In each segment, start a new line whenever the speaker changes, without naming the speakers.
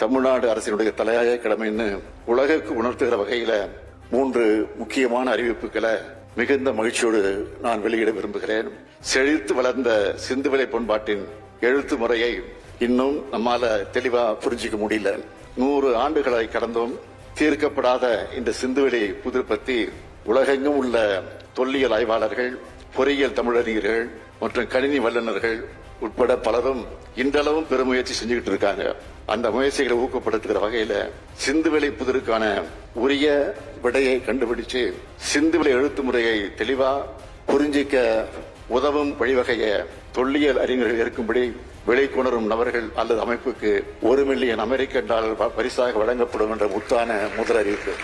தமிழ்நாடு அரசினுடைய தலையாய கடமைன்னு உலகுக்கு உணர்த்துகிற வகையில 3 முக்கியமான அறிவிப்புகளை மிகுந்த மகிழ்ச்சியோடு நான் வெளியிட விரும்புகிறேன். செழித்து வளர்ந்த சிந்துவெளி பண்பாட்டின் எழுத்து முறையை இன்னும் நம்மால தெளிவா புரிஞ்சிக்க முடியல. 100 ஆண்டுகளை கடந்தும் தீர்க்கப்படாத இந்த சிந்துவெளி புதிர் பத்தி உலகெங்கும் உள்ள தொல்லியல் ஆய்வாளர்கள், பொறியியல் தமிழறிஞர்கள் மற்றும் கணினி வல்லுநர்கள் உட்பட பலரும் இன்றளவும் பெருமுயற்சி செஞ்சுக்கிட்டு இருக்காங்க. அந்த முயற்சிகளை ஊக்கப்படுத்துகிற வகையில சிந்துவெளி புதிருக்கான உரிய விடையை கண்டுபிடிச்சு சிந்துவெளி எழுத்து முறையை தெளிவா புரிஞ்சிக்க உதவும் வழிவகைய தொல்லியல் அறிஞர்கள் இருக்கும்படி வெளிக்கொணரும் நபர்கள் அல்லது அமைப்புக்கு $1 மில்லியன் பரிசாக வழங்கப்படும் என்ற முத்தான முதல் அறிவிப்பு.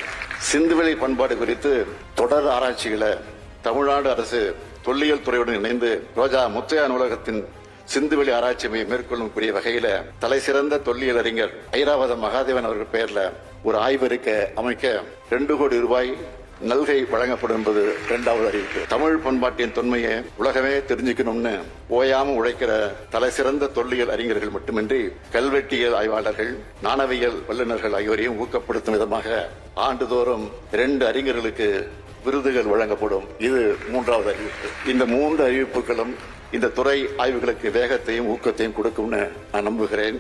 சிந்துவெளி பண்பாடு குறித்து தொடர் ஆராய்ச்சிகளை தமிழ்நாடு அரசு தொல்லியல் துறையுடன் இணைந்து ரோஜா முத்தையா நூலகத்தின் சிந்துவெளி ஆராய்ச்சி மையம் மேற்கொள்ளக்கூடிய வகையில தலை சிறந்த தொல்லியல் அறிஞர் ஐராவதம் மகாதேவன் அவர்கள் பெயர்ல ஒரு ஆய்வறிக்கை அமைக்க $2 கோடி நல்கை வழங்கப்படும் என்பது 2வது அறிவிப்பு. தமிழ் பண்பாட்டின் தொன்மையை உலகமே தெரிஞ்சுக்கணும்னு ஓயாம உழைக்கிற தலை சிறந்த தொல்லியல் அறிஞர்கள் மட்டுமின்றி கல்வெட்டியல் ஆய்வாளர்கள், நாணவியல் வல்லுநர்கள் ஆகியோரையும் ஊக்கப்படுத்தும் விதமாக ஆண்டுதோறும் 2 அறிஞர்களுக்கு விருதுகள் வழங்கப்படும். இது 3வது அறிவிப்பு. இந்த 3 அறிவிப்புகளும் இந்த துறை ஆய்வுகளுக்கு வேகத்தையும் ஊக்கத்தையும் கொடுக்கும்னு நான் நம்புகிறேன்.